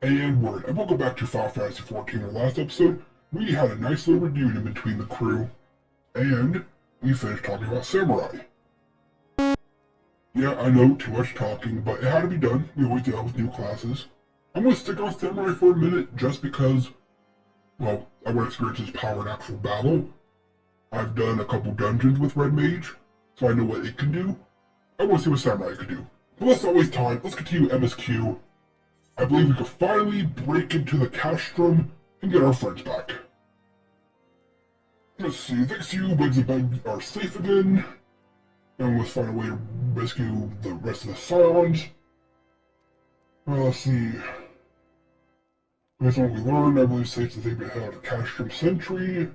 And word, and welcome back to Final Fantasy XIV. In our last episode, we had a nice little reunion between the crew, and we finished talking about Samurai. Yeah, I know, too much talking, but it had to be done. We always do that with new classes. I'm going to stick on Samurai for a minute, just because, well, I want to experience his power in actual battle. I've done a couple dungeons with Red Mage, so I know what it can do. I want to see what Samurai can do. But let's not waste time, let's continue MSQ. I believe we can finally break into the castrum and get our friends back. Let's see, thanks to you, Wigs and Ben are safe again. And let's find a way to rescue the rest of the Scions. Let's see. Based on what we learned, I believe it's safe to think ahead of the castrum sentry.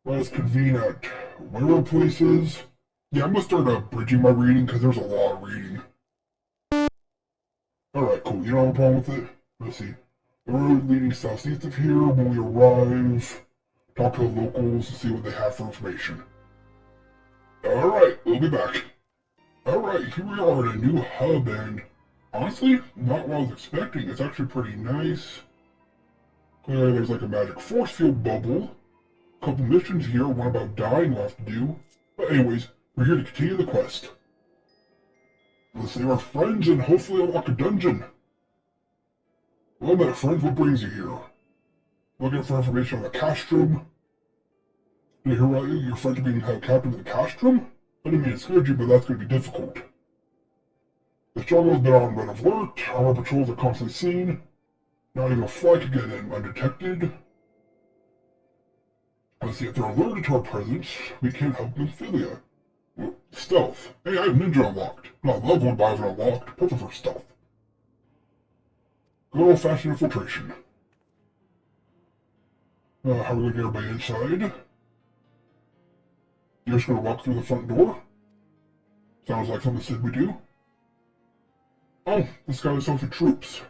Let's convene at railroad places. Yeah, I'm gonna start bridging my reading because there's a lot of reading. Alright, cool. You don't have a problem with it? Let's see. The road leading southeast of here. When we arrive, talk to the locals and see what they have for information. Alright, we'll be back. Alright, here we are at a new hub, and honestly, not what I was expecting. It's actually pretty nice. Clearly, there's like a magic force field bubble. A couple missions here, one about dying we'll have to do. But anyways, we're here to continue the quest. Let's save our friends and hopefully unlock a dungeon. Well met, friends, what brings you here? Looking for information on the castrum? Did I hear right? Your friends are being held captive in the castrum? I didn't mean to scare you, but that's going to be difficult. The struggle's been on red alert, our patrols are constantly seen. Not even a fly can get in undetected. Let's see, if they're alerted to our presence, we can't help Nymphilia. Stealth. Hey, I have Ninja unlocked. Not level 1, but I have it unlocked. Perfect for stealth. Good old-fashioned infiltration. How are we going to get everybody inside? You're just going to walk through the front door? Sounds like something Sid would do. Oh, this guy is for troops.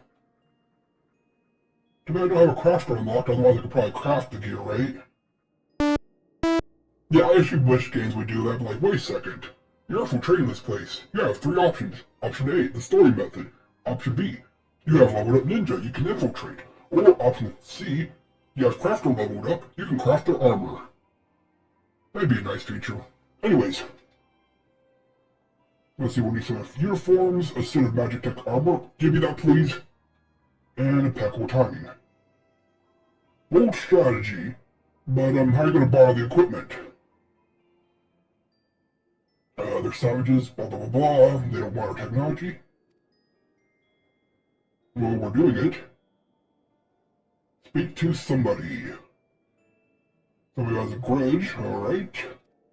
Too bad I don't have a crafter unlocked, otherwise I could probably craft the gear, right? Yeah, I actually wish games would do that, but like, wait a second. You're infiltrating this place. You have 3 options. Option A, the story method. Option B, you have leveled up ninja, you can infiltrate. Or option C, you have crafter leveled up, you can craft their armor. That'd be a nice feature. Anyways. Let's see, we'll need some uniforms, a set of Magitek armor. Give me that, please. And impeccable timing. Bold strategy, but how are you going to borrow the equipment? They're savages, blah blah blah blah, they don't want our technology. Well, we're doing it. Speak to somebody. Somebody has a grudge, alright.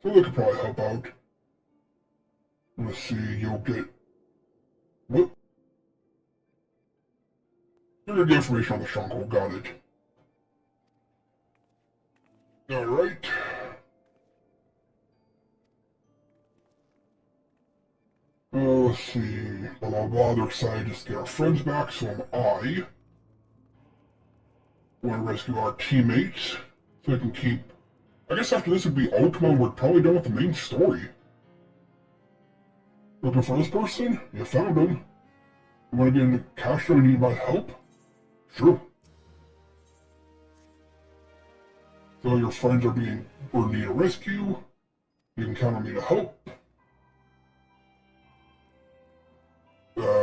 So they could probably help out. Let's see, you'll get... What? You're gonna get information on the stronghold, got it. Alright. Let's see, blah blah blah, they're excited just to get our friends back, so am I. Want to rescue our teammates, so I can keep... I guess after this would be Ultima, we're probably done with the main story. Looking for this person? You found him. You want to get into Castro and need my help? Sure. So your friends are in need of rescue. You can count on me to help.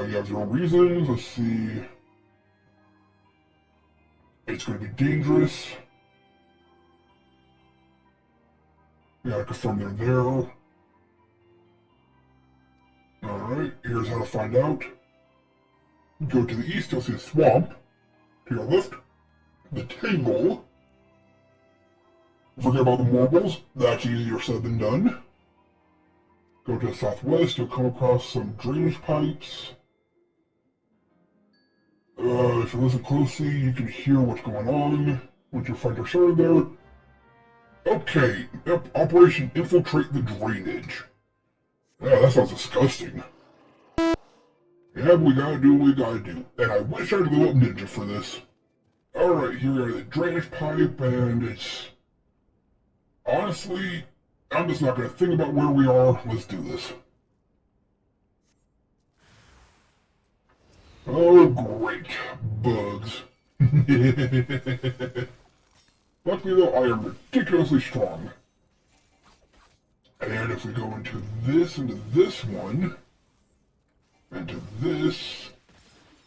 You have 0 reasons. Let's see. It's going to be dangerous. Yeah, I confirm they're there. Alright, here's how to find out. Go to the east, you'll see a swamp. To your left, the Tangle. Forget about the marbles, that's easier said than done. Go to the southwest, you'll come across some drainage pipes. If you listen closely, you can hear what's going on. Once your friends are started there. Okay, yep, Operation Infiltrate the Drainage. Yeah, that sounds disgusting. Yeah, but we gotta do what we gotta do. And I wish I'd level up ninja for this. Alright, here are the drainage pipe, and it's... Honestly, I'm just not gonna think about where we are. Let's do this. Oh, great. Bugs. Luckily, though, I am ridiculously strong. And if we go into this one, into this...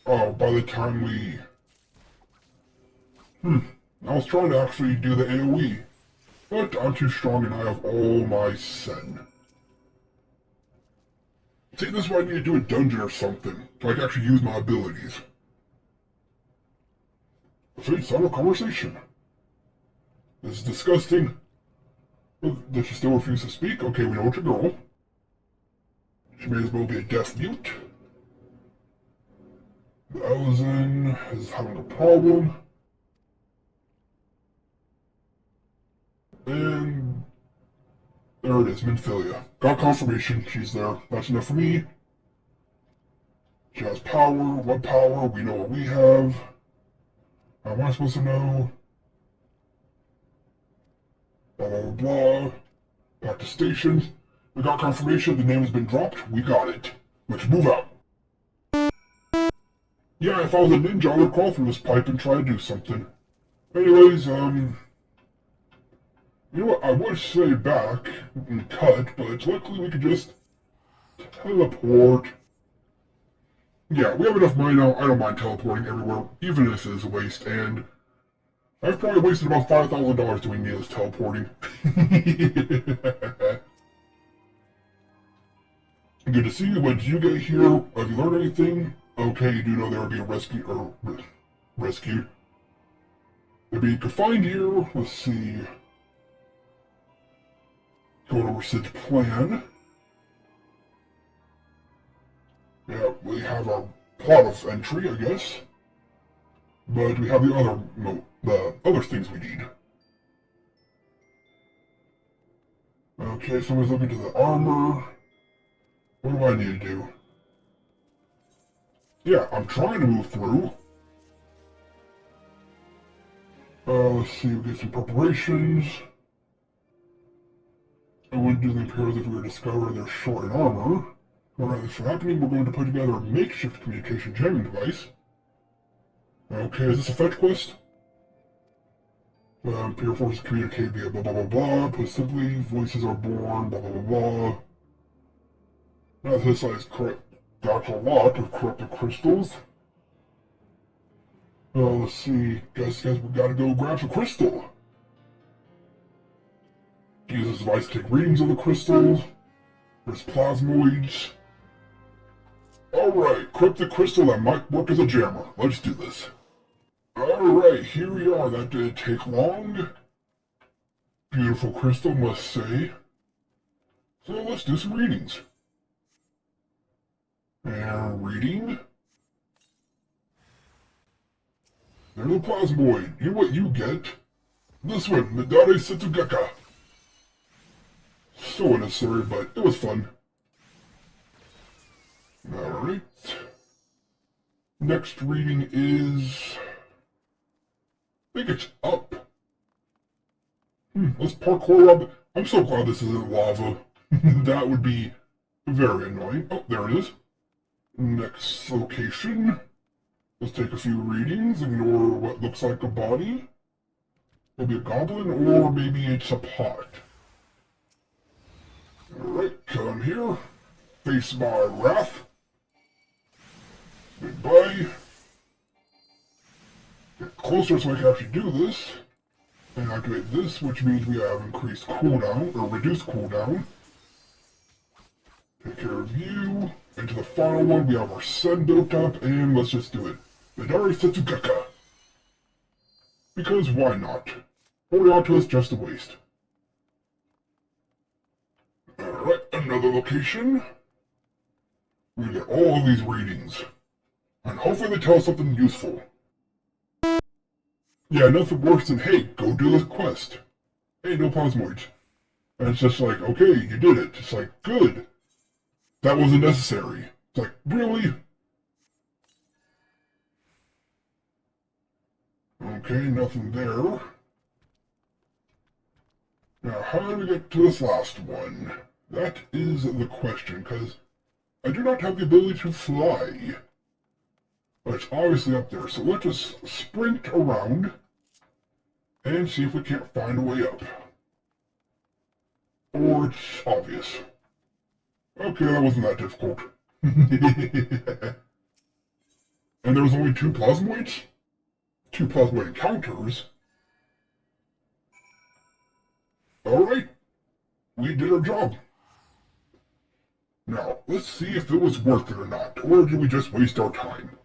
Oh, by the time we... I was trying to actually do the AoE, but I'm too strong and I have all my sen. See, this is why I need to do a dungeon or something, so I can actually use my abilities. See, subtle conversation. This is disgusting. Does she still refuse to speak? Okay, we know it's a girl. She may as well be a deaf mute. The Elezen is having a problem. And there it is, Minfilia. Got confirmation, she's there. That's enough for me. She has power. What power? We know what we have. How am I supposed to know? Blah, blah, blah, blah. Back to station. We got confirmation, the name has been dropped. We got it. Let's move out. Yeah, if I was a ninja, I would crawl through this pipe and try to do something. Anyways, you know what, I would say back and cut, but luckily we could just teleport. Yeah, we have enough money now, I don't mind teleporting everywhere, even if it is a waste, and I've probably wasted about $5,000 doing this teleporting. Good to see you. When did you get here? Have you learned anything? Okay, you do know there would be a rescue. There'd be confined here. Let's see. Going over Sid's plan. Yeah, we have our plot of entry, I guess. But we have the other things we need. Okay, someone's looking to the armor. What do I need to do? Yeah, I'm trying to move through. Let's see, we get some preparations. I wouldn't do the imperials if we were to discover they're short in armor. Alright, this is happening. We're going to put together a makeshift communication jamming device. Okay, is this a fetch quest? Imperial forces communicate via blah blah blah blah. Put simply, voices are born, blah blah blah blah. Now this is correct. That's a lot of corrupted crystals. Let's see. Guess we gotta go grab some crystal. Use this device to take readings of the crystals. There's plasmoids. Alright, cryptic crystal that might work as a jammer. Let's do this. Alright, here we are. That didn't take long. Beautiful crystal, must say. So let's do some readings. And reading. There's a plasmoid. You know what you get? This one, Midare Setsugeka. So unnecessary, but it was fun. Alright. Next reading is... I think it's up. Let's parkour up. I'm so glad this isn't lava. That would be very annoying. Oh, there it is. Next location. Let's take a few readings, ignore what looks like a body. Maybe a goblin, or maybe it's a pot. Alright, come here. Face my wrath. Goodbye. Get closer so I can actually do this. And activate this, which means we have increased cooldown, or reduced cooldown. Take care of you. Into the final one, we have our sun built up, and let's just do it. Midare Setsugeka. Because why not? Holding on to us just a waste. Alright, another location. We get all of these readings. And hopefully they tell us something useful. Yeah, nothing worse than, hey, go do this quest. Hey, no plasmoids. And it's just like, okay, you did it. It's like, good. That wasn't necessary. It's like, really? Okay, nothing there. Now, how do we get to this last one? That is the question, because I do not have the ability to fly. But it's obviously up there, so let's just sprint around and see if we can't find a way up. Or it's obvious. Okay, that wasn't that difficult. And there was only 2 plasmoids? 2 plasmoid encounters? Alright, we did our job. Now, let's see if it was worth it or not, or did we just waste our time?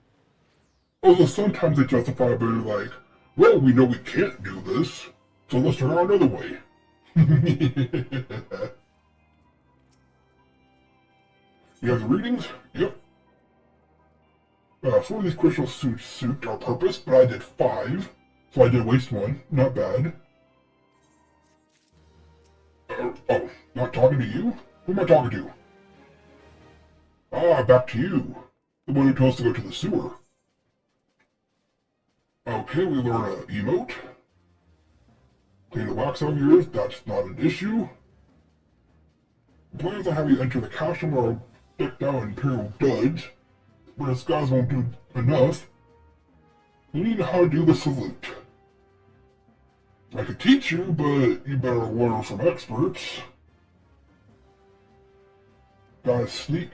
Although sometimes they justify it by like, well, we know we can't do this, so let's figure out another way. You have the readings? Yep. 4 of these crystals suit our purpose, but I did 5, so I did waste 1. Not bad. Oh, not talking to you? Who am I talking to? Ah, back to you. The one who told us to go to the sewer. Okay, we learn an emote. Clean the wax out of your ears, that's not an issue. The plan is to have you enter the castle or decked out in Imperial duds, but the guys won't do enough. You need to know how to do the salute. I could teach you, but you better learn from experts. Gotta sneak.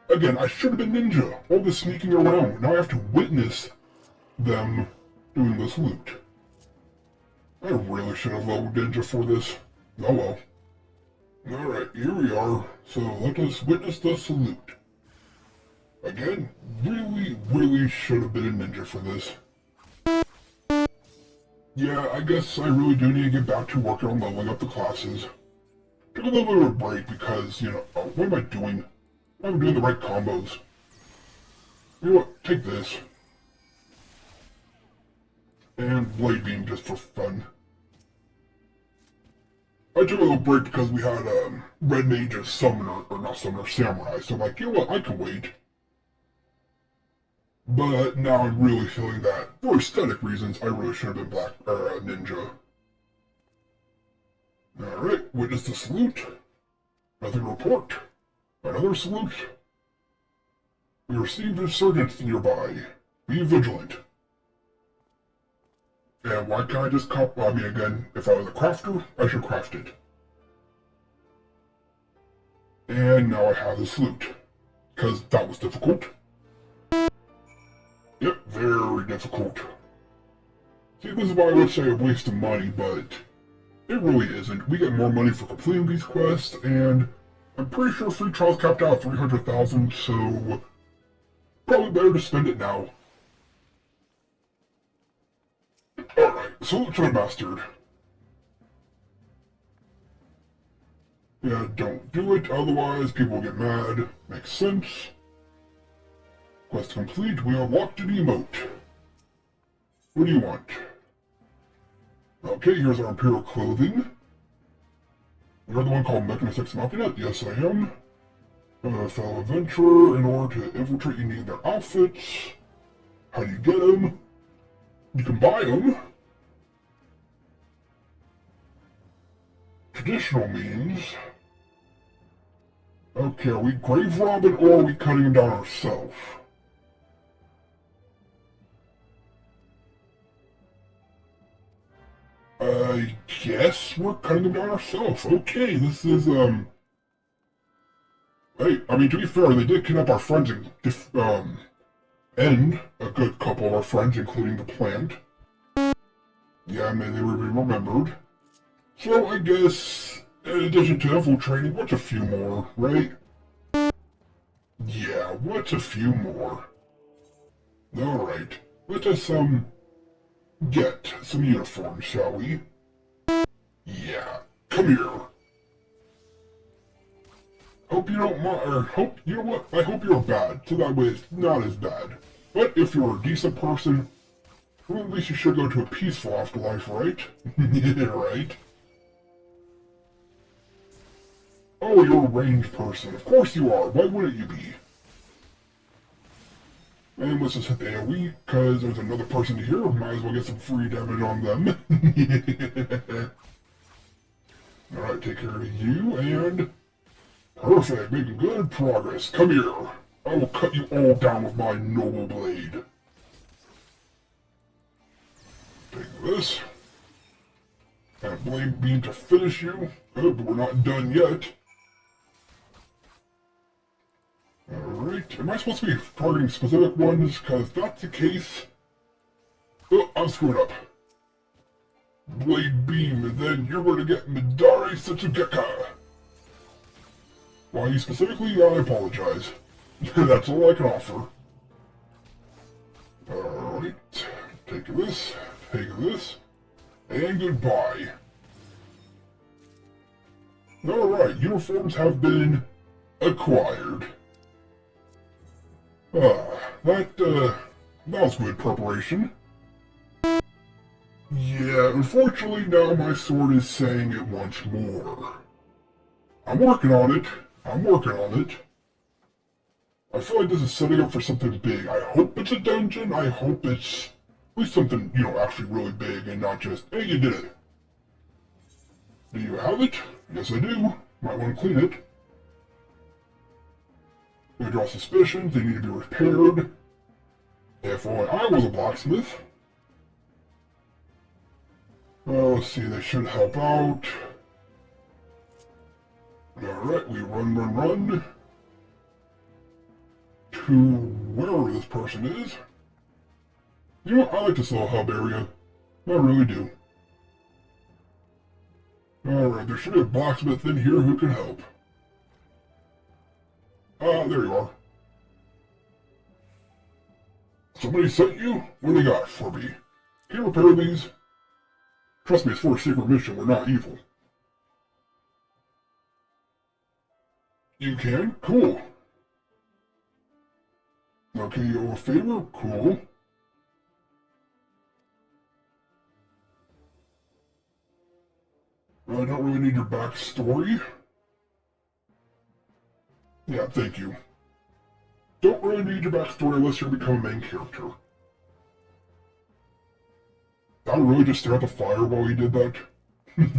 Again, I should have been ninja. All this sneaking around. Now I have to witness them doing the salute. I really should have leveled ninja for this. Oh well. Alright, here we are. So let us witness the salute. Again, really should have been a ninja for this. Yeah, I guess I really do need to get back to working on leveling up the classes. Took a little bit of a break because, you know, what am I doing? I'm doing the right combos. You know what, take this. And Blade Beam just for fun. I took a little break because we had Red Mage as Summoner, or not Summoner, Samurai, so I'm like, you know what, I can wait. But now I'm really feeling that, for aesthetic reasons, I really should have been Ninja. Alright, witness the salute. Nothing to report. Another salute. We received insurgents nearby. Be vigilant. And why can't I just I mean, again, if I was a crafter, I should craft it. And now I have the salute. Because that was difficult. Yep, very difficult. See, this is why I would say a waste of money, but it really isn't. We get more money for completing these quests, and I'm pretty sure free trials capped out at 300,000, so probably better to spend it now. Alright, salute to the bastard. Yeah, don't do it, otherwise people will get mad. Makes sense. Quest complete, we unlocked an emote. What do you want? Okay, here's our Imperial clothing. You're the one called Mechanist X Machina? Yes, I am. Fellow adventurer, in order to infiltrate you need their outfits. How do you get them? You can buy them. Traditional means... Okay, are we grave robbing or are we cutting them down ourselves? I guess we're cutting them down ourselves. Okay, this is, Hey, I mean, to be fair, they did kidnap our friends and a good couple of our friends, including the plant. Yeah, I mean, they were being remembered. So, I guess, in addition to infiltrating, what's a few more, right? Yeah, what's a few more? Alright, let us, get some uniforms, shall we? Yeah, come here. Hope you don't mind, or you know what, I hope you're bad, so that way it's not as bad. But if you're a decent person, well, at least you should go to a peaceful afterlife, right? Yeah, right? Oh, you're a ranged person. Of course you are, why wouldn't you be? And let's just hit the AoE, because there's another person here, might as well get some free damage on them. Alright, take care of you, and... Perfect, making good progress. Come here. I will cut you all down with my noble blade. Take this. And a blame beam to finish you. Good, but we're not done yet. Alright, am I supposed to be targeting specific ones? Because if that's the case... Oh, I'm screwed up. Blade beam, and then you're going to get Midare Setsugeka. Why you specifically? I apologize. That's all I can offer. Alright, take this, and goodbye. Alright, uniforms have been acquired. That was good preparation. Yeah, unfortunately now my sword is saying it wants more. I'm working on it. I feel like this is setting up for something big. I hope it's a dungeon. I hope it's at least something, actually really big and not just, hey, you did it. Do you have it? Yes, I do. Might want to clean it. They draw suspicions. They need to be repaired. If only I was a blacksmith. Well, let's see. They should help out. Alright, we run. To wherever this person is. You know what? I like this little hub area. I really do. Alright, there should be a blacksmith in here who can help. There you are. Somebody sent you? What do you got for me? Can you repair these? Trust me, it's for a secret mission. We're not evil. You can? Cool. Okay, you owe a favor? Cool. I don't really need your backstory. Yeah, thank you. Don't really need your backstory unless you become a main character. Did I really just stare at the fire while you did that? Give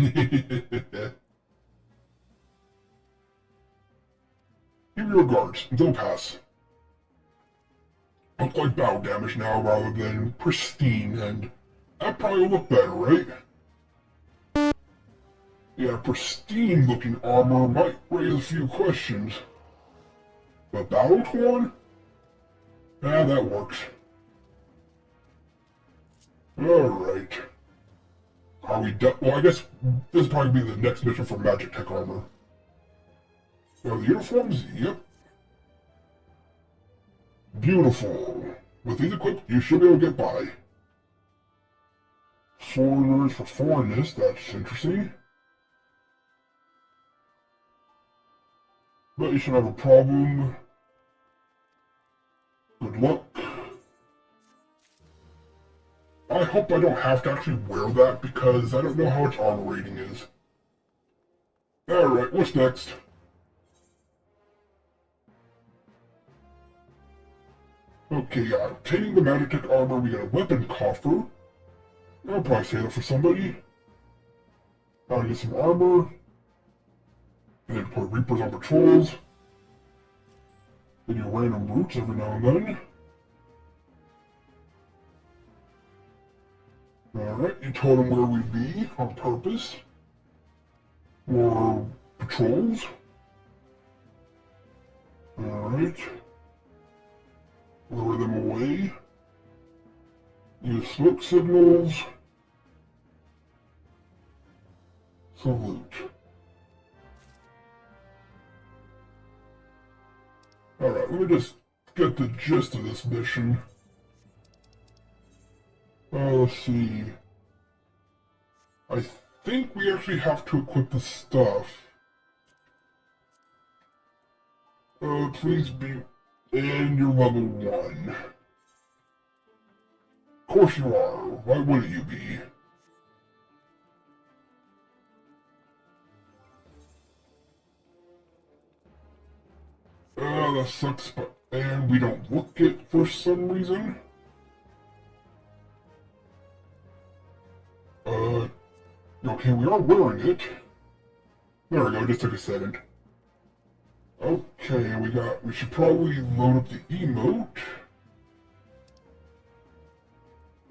me your regards. They'll pass. Look like battle damage now rather than pristine, and that probably will look better, right? Yeah, pristine looking armor might raise a few questions. But battle torn? Ah, that works. Alright. Are we done? Well, I guess this will probably be the next mission for Magitek armor. Well, the uniforms? Yep. Beautiful. With these equipped, you should be able to get by. Foreigners for foreignness, that's interesting. But you should have a problem. Good luck. I hope I don't have to actually wear that because I don't know how its armor rating is. Alright, what's next? Okay, yeah, obtaining the Magitek armor, we get a weapon coffer. I'll probably say that for somebody. I'll get some armor. And then put Reapers on patrols. Then your random routes every now and then. Alright, you told them where we'd be on purpose. More patrols. Alright. Lure them away. Use smoke signals. Salute. Alright, let me just get the gist of this mission. Let's see. I think we actually have to equip the stuff. Please be... And you're level 1. Of course you are. Why wouldn't you be? That sucks, but... And we don't look it for some reason. Okay, we are wearing it. There we go, just took a second. Okay, we should probably load up the emote.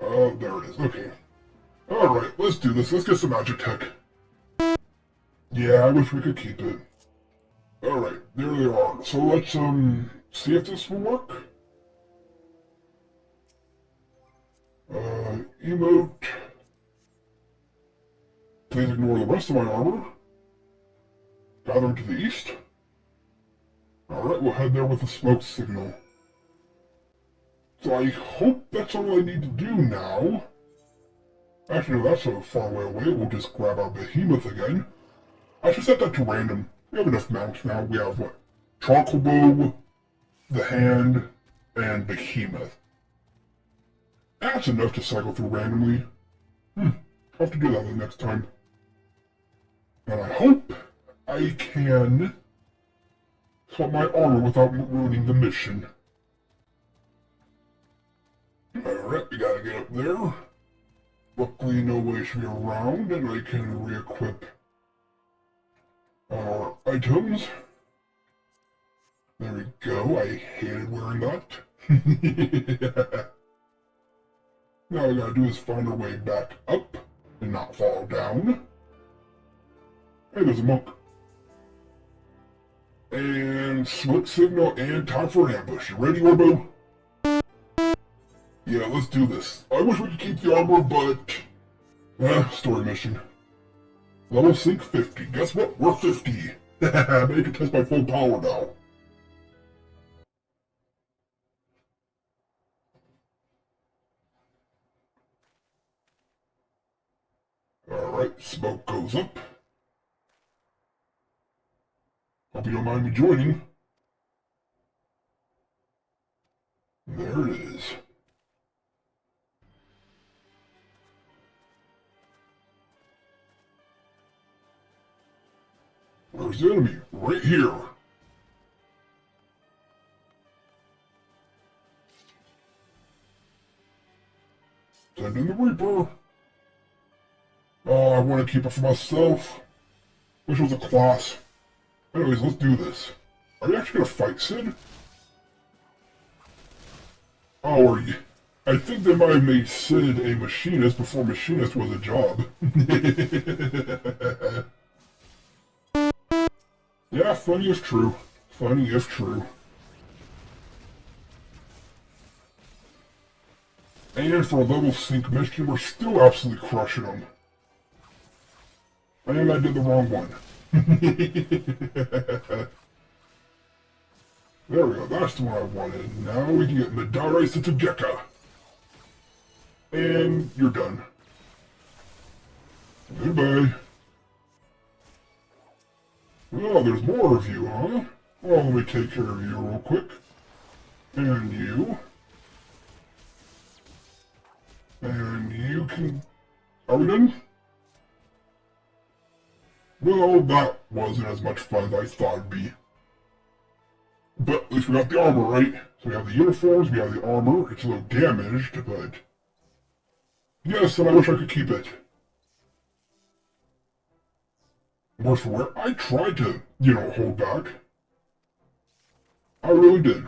There it is, okay. Alright, let's do this. Let's get some Magitek. Yeah, I wish we could keep it. Alright, there they are. So let's, see if this will work. Emote. Please ignore the rest of my armor. Gather to the east. Alright, we'll head there with a smoke signal. So I hope that's all I need to do now. Actually, no, that's so far away. We'll just grab our behemoth again. I should set that to random. We have enough mounts now. We have, what? Charcoal bow, the hand, and behemoth. That's enough to cycle through randomly. I'll have to do that the next time. And I hope I can swap my armor without ruining the mission. Alright, we gotta get up there. Luckily, nobody should be around, and I can re-equip our items. There we go. I hated wearing that. Now all we gotta do is find our way back up and not fall down. Hey, there's a monk. And smoke signal and time for an ambush. You ready, Orbo? Yeah, let's do this. I wish we could keep the armor, but... story mission. Level sync 50. Guess what? We're 50. Now you can test my full power now. Alright, smoke goes up. Hope you don't mind me joining. There it is. Where's the enemy? Right here. Send in the Reaper. Oh, I want to keep it for myself. Wish it was a class. Anyways, let's do this. Are you actually gonna fight Sid? Oh, are you? I think they might have made Sid a machinist before machinist was a job. Yeah, funny if true. Funny if true. And for a level sync mission, we're still absolutely crushing them. And I did the wrong one. There we go, that's the one I wanted. Now we can get Madara Setsugeka. And you're done. Goodbye. Oh, there's more of you, huh? Well, let me take care of you real quick. And you. And you can... Are we done? Well, that wasn't as much fun as I thought it'd be. But at least we got the armor, right? So we have the uniforms, we have the armor. It's a little damaged, but... Yes, and I wish I could keep it. Worse for wear, I tried to, hold back. I really did.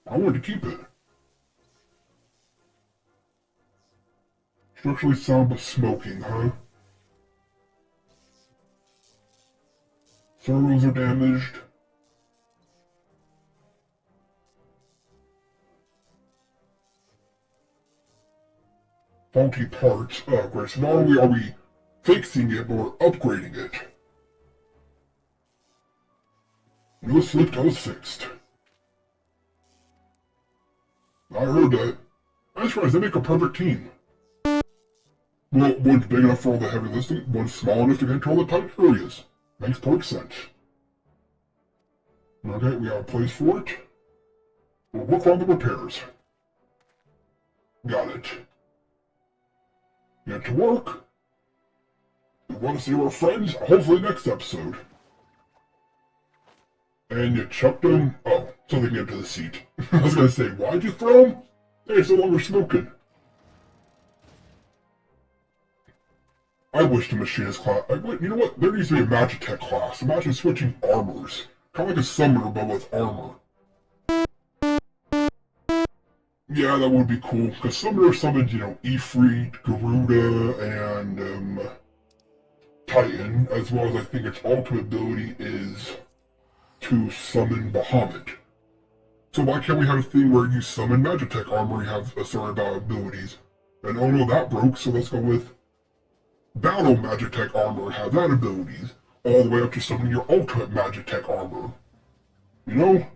I wanted to keep it. Structurally sound but smoking, huh? Servos are damaged. Faulty parts. Oh, great. So not only are we fixing it, but we're upgrading it. No slip was fixed. I heard that. I'm surprised they make a perfect team. Well, one's big enough for all the heavy lifting, one's small enough to control the tight areas. Makes perfect sense. Okay, we have a place for it. We'll work on the repairs. Got it. Get to work. We want to see our friends, hopefully next episode. And you chucked them? Oh, so they can get to the seat. I was gonna say, why'd you throw them? They're no longer smoking. I wish the machinist class... You know what? There needs to be a Magitek class. Imagine switching armors. Kind of like a summoner, but with armor. Yeah, that would be cool, because Summoner summons, Ifrit, Garuda, and, Titan, as well as I think its ultimate ability is to summon Bahamut. So why can't we have a thing where you summon Magitek armor and have a certain amount of abilities? And oh no, that broke, so let's go with Battle Magitek armor and have that abilities, all the way up to summoning your ultimate Magitek armor. You know?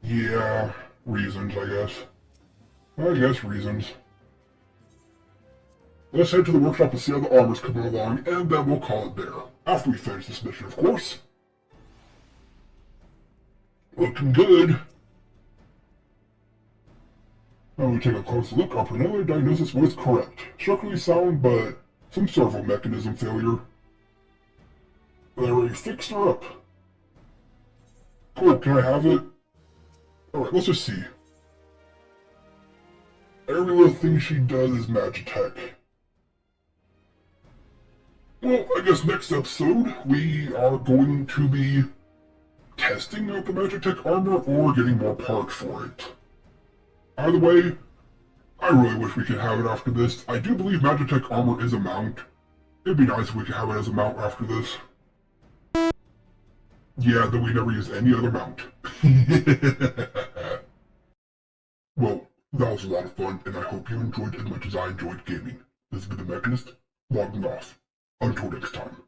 Yeah, reasons, I guess. Reasons. Let's head to the workshop and see how the armor's coming along, and then we'll call it there. After we finish this mission, of course. Looking good. Now we take a closer look. Our preliminary diagnosis was correct. Structurally sound, but some servo mechanism failure. They already fixed her up. Cool, can I have it? Alright, let's just see. Every little thing she does is Magitek. Well, I guess next episode, we are going to be testing out the Magitek armor or getting more parts for it. Either way, I really wish we could have it after this. I do believe Magitek armor is a mount. It'd be nice if we could have it as a mount after this. Yeah, then we never use any other mount. Well, that was a lot of fun, and I hope you enjoyed as much as I enjoyed gaming. This has been the Mechanist, logging off. Until next time.